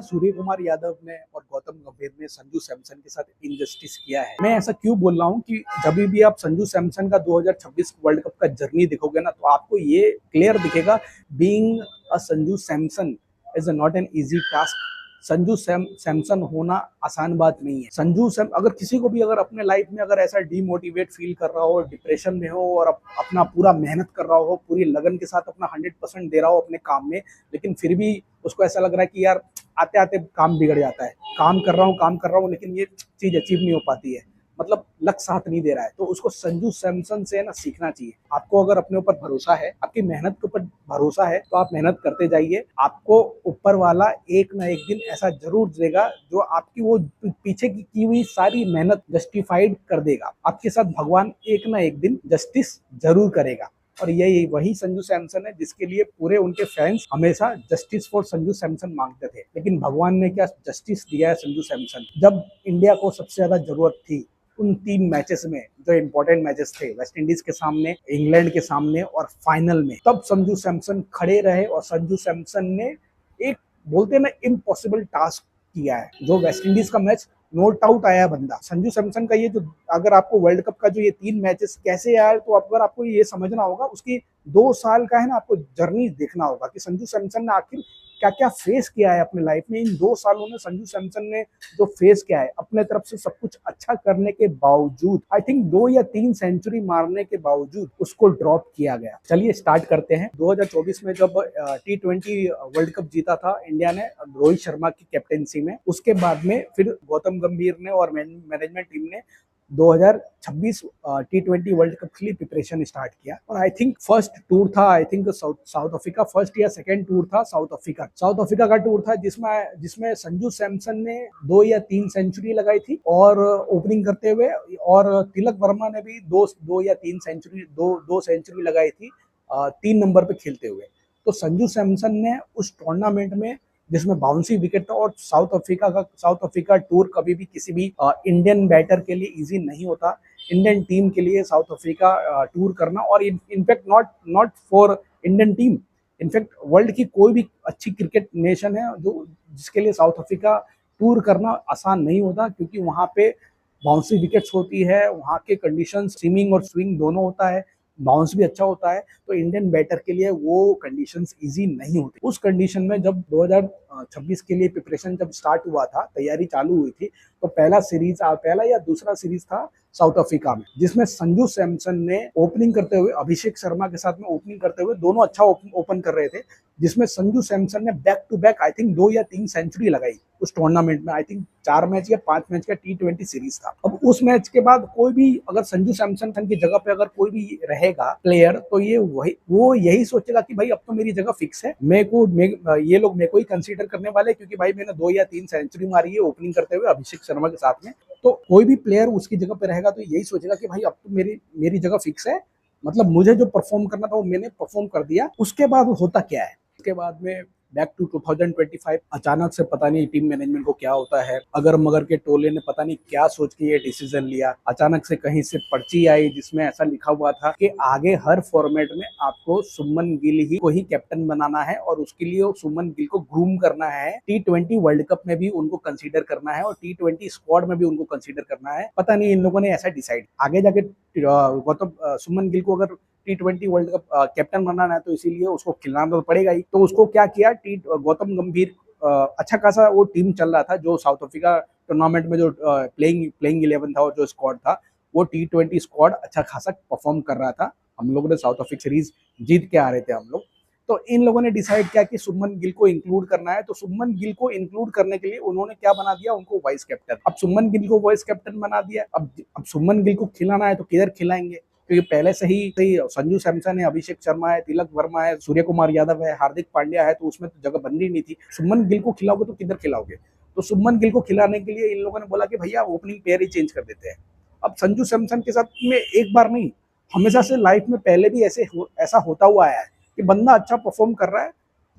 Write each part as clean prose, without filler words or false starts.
सूर्य कुमार यादव ने और गौतम गंभीर ने संजू सैमसन के साथ इनजस्टिस किया है। मैं ऐसा क्यों बोल रहा हूँ कि जब भी आप संजू सैमसन का 2026 वर्ल्ड कप का जर्नी देखोगे ना, तो आपको ये क्लियर दिखेगा, being a Sanju Samson is not an easy task. Samson होना आसान बात नहीं है। अगर किसी को भी अगर अपने लाइफ में अगर ऐसा डीमोटिवेट फील कर रहा हो, डिप्रेशन में हो और अपना पूरा मेहनत कर रहा हो, पूरी लगन के साथ अपना 100% दे रहा हो अपने काम में, लेकिन फिर भी उसको ऐसा लग रहा है कि यार आते आते काम बिगड़ जाता है, काम कर रहा हूँ लेकिन ये चीज अचीव नहीं हो पाती है, मतलब लक साथ नहीं दे रहा है, तो उसको संजू सैमसन से ना सीखना चाहिए। आपको अगर अपने ऊपर भरोसा है, आपकी मेहनत के ऊपर भरोसा है, तो आप मेहनत करते जाइए। आपको ऊपर वाला एक ना एक दिन ऐसा जरूर देगा जो आपकी वो पीछे की हुई सारी मेहनत जस्टिफाइड कर देगा। आपके साथ भगवान एक ना एक दिन जस्टिस जरूर करेगा। और यही वही संजू सैमसन है जिसके लिए पूरे उनके फैंस हमेशा जस्टिस फॉर संजू सैमसन मांगते थे। लेकिन भगवान ने क्या जस्टिस दिया है संजू सैमसन। जब इंडिया को सबसे ज्यादा जरूरत थी उन 3 मैचेस में, जो इंपॉर्टेंट मैचेस थे, वेस्ट इंडीज के सामने, इंग्लैंड के सामने और फाइनल में, तब संजू सैमसन खड़े रहे और संजू सैमसन ने एक, बोलते ना, इम्पॉसिबल टास्क किया है। जो वेस्ट इंडीज का मैच, नो डाउट आया बंदा संजू सैमसन का। ये जो, अगर आपको वर्ल्ड कप का जो ये 3 मैचेस कैसे आया, तो अगर आपको ये समझना होगा, उसकी 2 साल का है ना, आपको जर्नी देखना होगा कि संजू सैमसन ने आखिर क्या क्या फेस किया है अपने लाइफ में। इन 2 सालों में संजू सैमसन ने जो फेस किया है, अपने तरफ से सब कुछ अच्छा करने के बावजूद, आई थिंक 2 या 3 सेंचुरी मारने के बावजूद उसको ड्रॉप किया गया। चलिए स्टार्ट करते हैं। 2024 में जब T20 वर्ल्ड कप जीता था इंडिया ने रोहित शर्मा की कैप्टेंसी में, उसके बाद में फिर गौतम गंभीर ने और मैनेजमेंट टीम ने 2026 T20 वर्ल्ड कप के लिए प्रिपरेशन स्टार्ट किया। और आई थिंक फर्स्ट टूर था, I think south Africa, first या सेकंड टूर था साउथ अफ्रीका का टूर था, जिसमें संजू सैमसन ने 2 या 3 सेंचुरी लगाई थी और ओपनिंग करते हुए, और तिलक वर्मा ने भी दो या तीन सेंचुरी दो सेंचुरी लगाई थी 3 नंबर पे खेलते हुए। तो संजू सैमसन ने उस टूर्नामेंट में, जिसमें बाउंसी विकेट था, और साउथ अफ्रीका टूर कभी भी किसी भी इंडियन बैटर के लिए इजी नहीं होता। इंडियन टीम के लिए साउथ अफ्रीका टूर करना, और in fact not for Indian team, in fact world की कोई भी अच्छी क्रिकेट नेशन है जो जिसके लिए साउथ अफ्रीका टूर करना आसान नहीं होता, क्योंकि वहाँ पे बाउंसी विकेट्स होती है, वहाँ के कंडीशन सीमिंग और स्विंग दोनों होता है, बाउंस भी अच्छा होता है, तो इंडियन बैटर के लिए वो कंडीशंस इजी नहीं होती। उस कंडीशन में जब 2026 के लिए प्रिपरेशन जब स्टार्ट हुआ था, तैयारी चालू हुई थी, तो पहला या दूसरा सीरीज था साउथ अफ्रीका में, जिसमें संजू सैमसन ने ओपनिंग करते हुए, अभिषेक शर्मा के साथ में ओपनिंग करते हुए, दोनों अच्छा ओपन कर रहे थे, जिसमें संजू सैमसन ने back to back I think 2 या 3 सेंचुरी लगाई उस टूर्नामेंट में। आई थिंक 4 मैच या 5 मैच का T20 सीरीज था। अब उस मैच के बाद कोई भी, अगर संजू सैमसन की जगह पे अगर कोई भी रहेगा प्लेयर, तो वो यही सोचेगा कि भाई अब तो मेरी जगह फिक्स है, ये लोग मेरे को ही कंसीडर करने वाले, क्योंकि भाई मैंने 2 या 3 सेंचुरी मारी है ओपनिंग करते हुए अभिषेक शर्मा के साथ में। तो कोई भी प्लेयर उसकी जगह पे रहेगा तो यही सोचेगा कि भाई अब तो मेरी जगह फिक्स है, मतलब मुझे जो परफॉर्म करना था वो मैंने परफॉर्म कर दिया। उसके बाद होता क्या है, उसके बाद में बैक टू 2025, अचानक से पता नहीं टीम मैनेजमेंट को क्या होता है, अगर मगर के टोले ने पता नहीं क्या सोच के ये डिसीजन लिया। अचानक से कहीं से पर्ची आई जिसमें ऐसा लिखा हुआ था कि आगे हर फॉर्मेट में आपको सुमन गिल ही को ही कैप्टन बनाना है, और उसके लिए सुमन गिल को ग्रूम करना है, T20 वर्ल्ड कप में भी उनको कंसीडर करना है और T20 स्क्वाड में भी उनको कंसीडर करना है। पता नहीं इन लोगों ने ऐसा डिसाइड, आगे जाके गौतम सुमन गिल को अगर T20 वर्ल्ड कप कैप्टन बनाना है तो इसीलिए उसको खिलाना तो पड़ेगा ही। तो उसको क्या किया, गौतम गंभीर, अच्छा खासा वो टीम चल रहा था जो साउथ अफ्रीका टूर्नामेंट में जो प्लेइंग 11 था और जो स्क्वाड था, वो T20 स्क्वाड अच्छा खासा परफॉर्म कर रहा था। हम लोगों ने साउथ अफ्रीका सीरीज जीत के आ रहे थे हम लोग। तो इन लोगों ने डिसाइड किया कि सुमन गिल को इंक्लूड करना है। तो सुमन गिल को इंक्लूड करने के लिए उन्होंने क्या बना दिया, उनको वाइस कैप्टन। अब सुमन गिल को वाइस कैप्टन बना दिया। अब सुमन गिल को खिलाना है तो किधर खिलाएंगे, क्योंकि पहले से ही संजू सैमसन है, अभिषेक शर्मा है, तिलक वर्मा है, सूर्य कुमार यादव है, हार्दिक पांड्या है, तो उसमें तो जगह बन रही नहीं थी। सुमन गिल को खिलाओगे तो किधर खिलाओगे। तो सुमन गिल को खिलाने के लिए इन लोगों ने बोला कि भैया ओपनिंग पेयर ही चेंज कर देते हैं। अब संजू सैमसन के साथ में एक बार नहीं, हमेशा से लाइफ में पहले भी ऐसा होता हुआ आया है कि बंदा अच्छा परफॉर्म कर रहा है,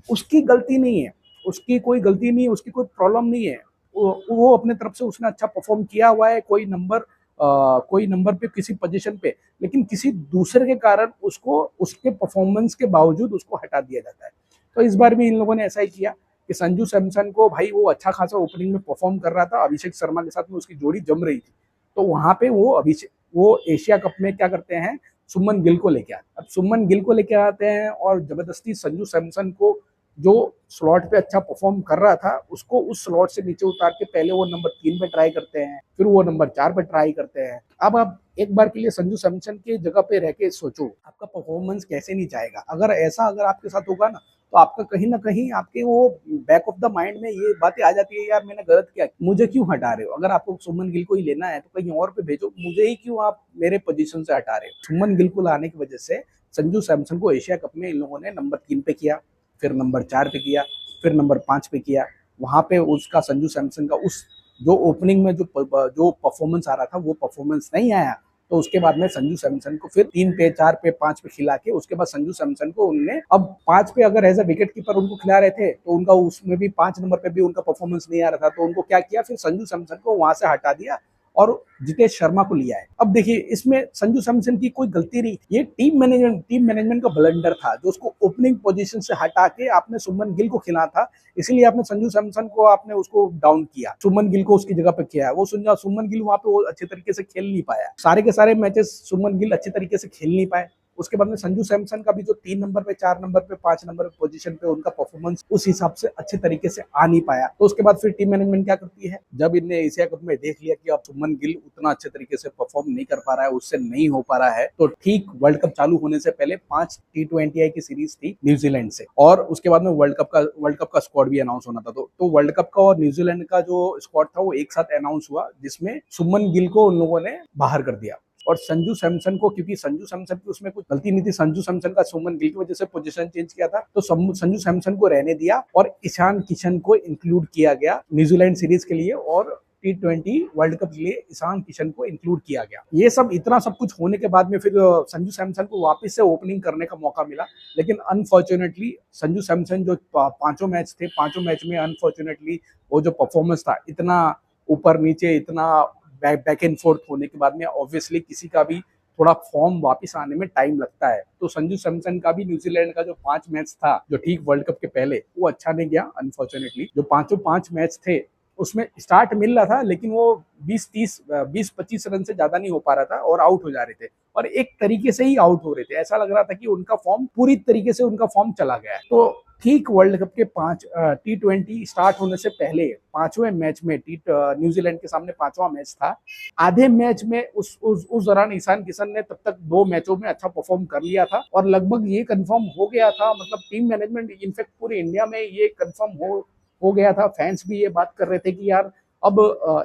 उसकी गलती नहीं है, उसकी कोई गलती नहीं है, उसकी कोई प्रॉब्लम नहीं है, वो अपने तरफ से उसने अच्छा परफॉर्म किया हुआ है, कोई नंबर पे किसी पोजीशन पे, लेकिन किसी दूसरे के कारण उसको उसके परफॉर्मेंस के बावजूद उसको हटा दिया जाता है। तो इस बार भी इन लोगों ने ऐसा ही किया कि संजू सैमसन को भाई वो अच्छा खासा ओपनिंग में परफॉर्म कर रहा था, अभिषेक शर्मा के साथ में उसकी जोड़ी जम रही थी, तो वहां पे वो एशिया कप में क्या करते हैं, सुमन गिल को लेके आते। अब सुमन गिल को लेके आते हैं और जबरदस्ती संजू सैमसन को, जो स्लॉट पे अच्छा परफॉर्म कर रहा था, उसको उस स्लॉट से नीचे उतार के पहले वो नंबर 3 पे ट्राई करते हैं, फिर वो नंबर 4 पे ट्राई करते हैं। अब आप एक बार के लिए संजू सैमसन की जगह पे रह के सोचो, आपका परफॉर्मेंस कैसे नहीं जाएगा। अगर आपके साथ होगा ना, तो आपका कहीं ना कहीं आपके वो बैक ऑफ द माइंड में ये बातें आ जाती है, यार मैंने गलत किया, मुझे क्यों हटा रहे हो। अगर आपको सुमन गिल को ही लेना है तो कहीं और पे भेजो, मुझे ही क्यों आप मेरे पोजीशन से हटा रहे हो। सुमन गिल को लाने की वजह से संजू सैमसन को एशिया कप में इन लोगों ने नंबर 3 पे किया, फिर नंबर 4 पे किया, फिर नंबर 5 पे किया। वहां पे उसका संजू सैमसन का उस जो ओपनिंग में जो परफॉर्मेंस आ रहा था वो परफॉर्मेंस नहीं आया। तो उसके बाद में संजू सैमसन को फिर 3 पे 4 पे 5 पे खिला के, उसके बाद संजू सैमसन को उनने, अब 5 पे अगर एज अ विकेट कीपर उनको खिला रहे थे तो उनका उसमें भी 5 नंबर पे भी उनका परफॉर्मेंस नहीं आ रहा था, तो उनको क्या किया, फिर संजू सैमसन को वहां से हटा दिया और जितेश शर्मा को लिया है। अब देखिए इसमें संजू सैमसन की कोई गलती नहीं, ये टीम मैनेजमेंट का ब्लंडर था, जो उसको ओपनिंग पोजीशन से हटा के आपने सुमन गिल को खिला था, इसलिए आपने संजू सैमसन को आपने उसको डाउन किया, सुमन गिल को उसकी जगह पे किया है। वो सुमन गिल वहां पे वो अच्छे तरीके से खेल नहीं पाया, सारे के सारे मैचेस सुमन गिल अच्छे तरीके से खेल नहीं पाए। उसके बाद में संजू सैमसन का भी जो 3 नंबर पे 4 नंबर पे 5 नंबर पे पोजीशन पे उनका परफॉर्मेंस उस हिसाब से अच्छे तरीके से आ नहीं पाया। तो उसके बाद फिर टीम मैनेजमेंट क्या करती है, जब इनने एशिया कप में देख लिया कि अब सुमन गिल उतना अच्छे तरीके से परफॉर्म नहीं कर पा रहा है, उससे नहीं हो पा रहा है, तो ठीक वर्ल्ड कप चालू होने से पहले 5 T20I की सीरीज थी न्यूजीलैंड से, और उसके बाद में वर्ल्ड कप का स्क्वाड भी अनाउंस होना था। तो वर्ल्ड कप का और न्यूजीलैंड का जो स्क्वाड था वो एक साथ अनाउंस हुआ, जिसमें सुमन गिल को उन लोगों ने बाहर कर दिया और संजू सैमसन को, क्योंकि संजू सैमसन की उसमें कुछ गलती नहीं थी, संजू सैमसन का सुमन गिल की वजह से पोजीशन चेंज किया था, तो संजू सैमसन को रहने दिया और ईशान किशन को इंक्लूड किया गया न्यूजीलैंड सीरीज के लिए, और T20 वर्ल्ड कप के लिए ईशान किशन को इंक्लूड किया गया। ये सब इतना सब कुछ होने के बाद में फिर संजू सैमसन को वापस से ओपनिंग करने का मौका मिला, लेकिन अनफॉर्चुनेटली संजू सैमसन जो 5 मैच थे, 5 मैच में अनफॉर्चुनेटली वो जो परफॉर्मेंस था, इतना ऊपर नीचे, इतना बैक एंड फोर्थ होने के बाद में ऑब्वियसली किसी का भी थोड़ा फॉर्म वापस आने में टाइम लगता है। तो संजू सैमसन का भी न्यूजीलैंड का जो 5 मैच था जो ठीक वर्ल्ड कप के पहले, वो अच्छा नहीं गया अनफॉर्चुनेटली। जो 5 मैच थे उसमें स्टार्ट मिल रहा था, लेकिन वो 20-25 रन से ज्यादा नहीं हो पा रहा था और आउट हो जा रहे थे, और एक तरीके से ही आउट हो रहे थे। ऐसा लग रहा था कि उनका फॉर्म पूरी तरीके से उनका फॉर्म चला गया है। तो ठीक वर्ल्ड कप के 5 T20 स्टार्ट होने से पहले 5वें मैच में न्यूजीलैंड के सामने 5वां मैच था। आधे मैच में उस दौरान ईशान किशन ने तब तक 2 मैचों में अच्छा परफॉर्म कर लिया था और लगभग ये कंफर्म हो गया था, मतलब टीम मैनेजमेंट इनफैक्ट पूरे इंडिया में ये कंफर्म हो गया था। फैंस भी ये बात कर रहे थे कि यार अब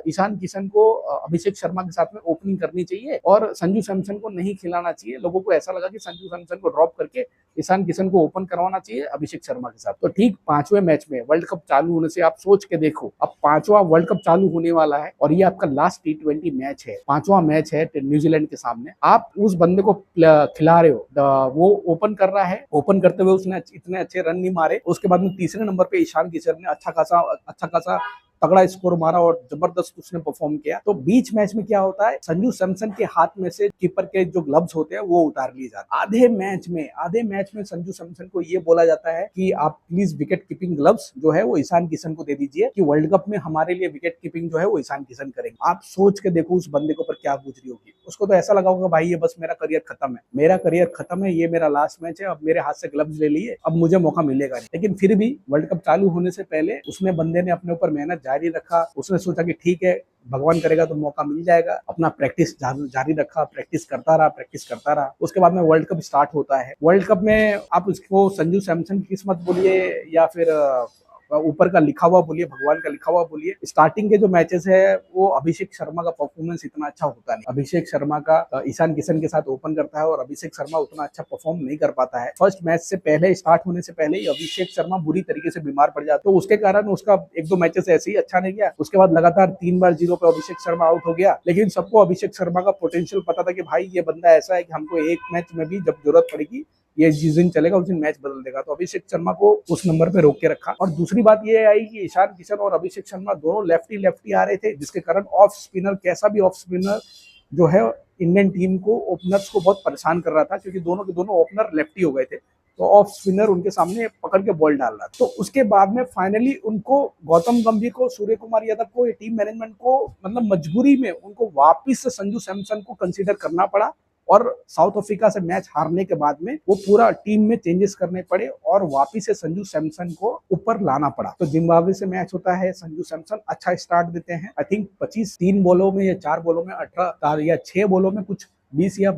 ईशान किशन को अभिषेक शर्मा के साथ में ओपनिंग करनी चाहिए और संजू सैमसन को नहीं खिलाना चाहिए। लोगों को ऐसा लगा कि संजू सैमसन को ड्रॉप करके ईशान किशन को ओपन करवाना चाहिए अभिषेक शर्मा के साथ। तो ठीक 5वें मैच में वर्ल्ड कप चालू होने से, आप सोच के देखो, अब 5वां वर्ल्ड कप चालू होने वाला है और ये आपका लास्ट T20 मैच है, 5वां मैच है न्यूजीलैंड के सामने। आप उस बंदे को खिला रहे हो, वो ओपन कर रहा है, ओपन करते हुए उसने इतने अच्छे रन नहीं मारे। उसके बाद में तीसरे नंबर पे ईशान किशन ने अच्छा खासा तगड़ा स्कोर मारा और जबरदस्त उसने परफॉर्म किया। तो बीच मैच में क्या होता है, संजू सैमसन के हाथ में से कीपर के जो ग्लव्स होते हैं वो उतार लिए जाते हैं। आधे मैच में संजू सैमसन को ये बोला जाता है कि आप प्लीज विकेट कीपिंग ग्लव्स जो है वो ईशान किशन को दे दीजिए, कि वर्ल्ड कप में हमारे लिए विकेट कीपिंग जो है वो ईशान किशन करेंगे। आप सोच के देखो उस बंदे के ऊपर क्या गुजरी होगी। उसको तो ऐसा लगा होगा भाई ये बस मेरा करियर खत्म है, ये मेरा लास्ट मैच है, अब मेरे हाथ से ग्लव्स ले लिए, अब मुझे मौका मिलेगा नहीं। लेकिन फिर भी वर्ल्ड कप चालू होने से पहले उसने बंदे ने अपने ऊपर मेहनत जारी रखा। उसने सोचा कि ठीक है, भगवान करेगा तो मौका मिल जाएगा। अपना प्रैक्टिस जारी रखा, प्रैक्टिस करता रहा। उसके बाद में वर्ल्ड कप स्टार्ट होता है। वर्ल्ड कप में आप उसको संजू सैमसन की किस्मत बोलिए या फिर ऊपर का लिखा हुआ बोलिए, भगवान का लिखा हुआ बोलिए, स्टार्टिंग के जो मैचेस है वो अभिषेक शर्मा का परफॉर्मेंस इतना अच्छा होता नहीं। अभिषेक शर्मा का ईशान किशन के साथ ओपन करता है और अभिषेक शर्मा उतना अच्छा परफॉर्म नहीं कर पाता है। फर्स्ट मैच से पहले, स्टार्ट होने से पहले ही अभिषेक शर्मा बुरी तरीके से बीमार पड़ जाता है, तो उसके कारण उसका 1-2 मैचेस ऐसे ही अच्छा नहीं गया। उसके बाद लगातार 3 बार 0 पे अभिषेक शर्मा आउट हो गया। लेकिन सबको अभिषेक शर्मा का पोटेंशियल पता था कि भाई ये बंदा ऐसा है कि हमको एक मैच में भी जब जरूरत पड़ेगी, ये जिस दिन चलेगा उस दिन मैच बदल देगा। तो अभिषेक शर्मा को उस नंबर पे रोक के रखा। और दूसरी बात ये आई कि ईशान किशन और अभिषेक शर्मा दोनों लेफ्टी आ रहे थे, जिसके कारण ऑफ स्पिनर, कैसा भी ऑफ स्पिनर जो है इंडियन टीम को, ओपनर्स को बहुत परेशान कर रहा था, क्योंकि दोनों के दोनों ओपनर लेफ्टी हो गए थे। तो ऑफ स्पिनर उनके सामने पकड़ के बॉल डाल रहा था। तो उसके बाद में फाइनली उनको गौतम गंभीर को, सूर्य कुमार यादव को, ये टीम मैनेजमेंट को मतलब मजबूरी में उनको वापिस से संजू सैमसन को कंसीडर करना पड़ा और साउथ अफ्रीका से मैच हारने के बाद में वो पूरा टीम में चेंजेस करने पड़े और वापिस से संजू सैमसन को ऊपर लाना पड़ा। तो जिम्बाब्वे से मैच होता है, संजू सैमसन अच्छा स्टार्ट देते हैं। आई थिंक 25 3 बॉलों में या 4 बॉलों में 18 या 6 बॉलों में कुछ 20 या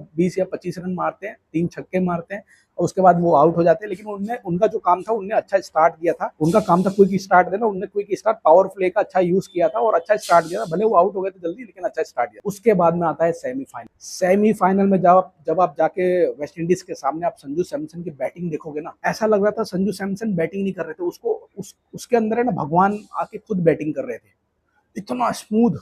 25 रन मारते हैं, 3 छक्के मारते हैं और उसके बाद वो आउट हो जाते हैं। लेकिन उनने उनका जो काम था, उनने अच्छा स्टार्ट दिया था। उनका काम था क्विक स्टार्ट देना। उनने क्विक स्टार्ट, पावर प्ले का अच्छा यूज किया था और अच्छा स्टार्ट दिया था। भले वो आउट हो गए थे जल्दी, लेकिन अच्छा स्टार्ट दिया। उसके बाद में आता है सेमीफाइनल। सेमीफाइनल में जब आप जाके वेस्ट इंडीज के सामने आप संजू सैमसन की बैटिंग देखोगे ना, ऐसा लग रहा था संजू सैमसन बैटिंग नहीं कर रहे थे, उसके अंदर है ना भगवान आके खुद बैटिंग कर रहे थे। इतना स्मूथ,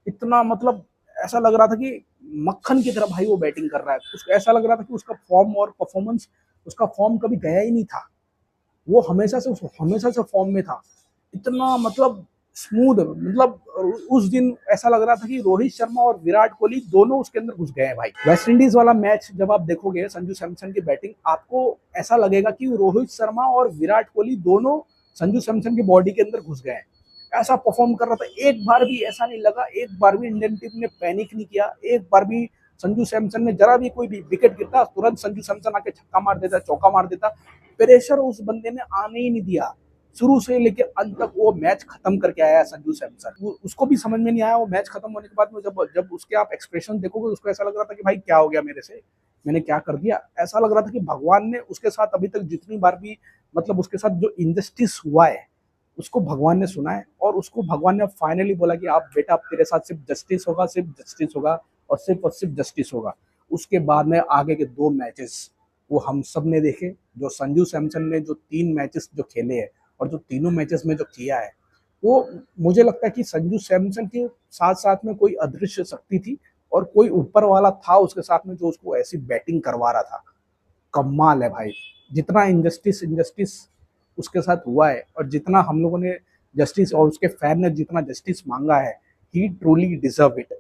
इतना मतलब ऐसा लग रहा था कि मक्खन की तरह भाई वो बैटिंग कर रहा है। उसको ऐसा लग रहा था कि उसका फॉर्म और परफॉर्मेंस, उसका फॉर्म कभी गया ही नहीं था। वो हमेशा से फॉर्म में था। इतना मतलब स्मूथ, मतलब उस दिन ऐसा लग रहा था कि रोहित शर्मा और विराट कोहली दोनों उसके अंदर घुस गए हैं भाई। वेस्ट इंडीज वाला मैच जब आप देखोगे संजू सैमसन की बैटिंग, आपको ऐसा लगेगा कि रोहित शर्मा और विराट कोहली दोनों संजू सैमसन की बॉडी के अंदर घुस गए हैं। ऐसा परफॉर्म कर रहा था। एक बार भी ऐसा नहीं लगा, एक बार भी इंडियन टीम ने पैनिक नहीं किया, एक बार भी संजू सैमसन ने जरा भी कोई भी विकेट गिरता तुरंत संजू सैमसन आके छक्का मार देता, चौका मार देता। प्रेशर उस बंदे ने आने ही नहीं दिया। शुरू से लेकर अंत तक वो मैच खत्म करके आया संजू सैमसन। उसको भी समझ में नहीं आया। वो मैच खत्म होने के बाद में जब उसके आप एक्सप्रेशन देखोगे, उसको ऐसा लग रहा था कि भाई क्या हो गया मेरे से, मैंने क्या कर दिया। ऐसा लग रहा था कि भगवान ने उसके साथ अभी तक जितनी बार भी मतलब उसके साथ जो इनजस्टिस हुआ है, उसको भगवान ने सुना है और उसको भगवान ने फाइनली बोला कि आप बेटा, तेरे साथ सिर्फ जस्टिस होगा, सिर्फ जस्टिस होगा और सिर्फ जस्टिस होगा। उसके बाद में आगे के 2 मैचेस वो हम सब ने देखे। जो संजू सैमसन ने जो 3 मैचेस जो खेले हैं और जो तीनों मैचेस में जो किया है, वो मुझे लगता है कि संजू सैमसन के साथ साथ में कोई अदृश्य शक्ति थी और कोई ऊपर वाला था उसके साथ में जो उसको ऐसी बैटिंग करवा रहा था। कमाल है भाई। जितना इनजस्टिस इनजस्टिस उसके साथ हुआ है और जितना हम लोगों ने जस्टिस और उसके फैन ने जितना जस्टिस मांगा है, ही ट्रूली डिजर्व इट।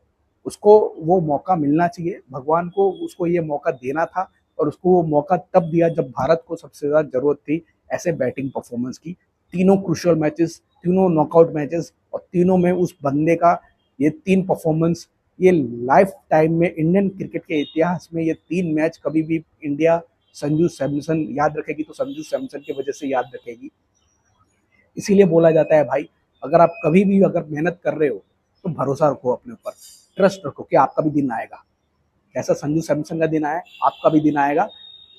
उसको वो मौका मिलना चाहिए। भगवान को उसको ये मौका देना था और उसको वो मौका तब दिया जब भारत को सबसे ज्यादा जरूरत थी ऐसे बैटिंग परफॉर्मेंस की। तीनों क्रूशियल मैचेस, तीनों नॉकआउट मैचेस और तीनों में उस बंदे का ये 3 परफॉर्मेंस, ये लाइफ टाइम में इंडियन क्रिकेट के इतिहास में ये 3 मैच कभी भी इंडिया संजू सैमसन याद रखेगी तो संजू सैमसन की वजह से याद रखेगी। इसीलिए बोला जाता है भाई, अगर आप कभी भी अगर मेहनत कर रहे हो तो भरोसा रखो अपने ऊपर, ट्रस्ट रखो कि आपका भी दिन आएगा। ऐसा संजू सैमसन का दिन आया, आपका भी दिन आएगा।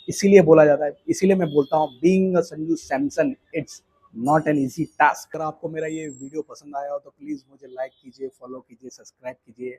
इसीलिए बोला जाता है, इसीलिए मैं बोलता हूँ being a Sanju Samson it's not an easy task. अगर आपको मेरा ये वीडियो पसंद आया हो तो प्लीज़ मुझे लाइक कीजिए, फॉलो कीजिए, सब्सक्राइब कीजिए।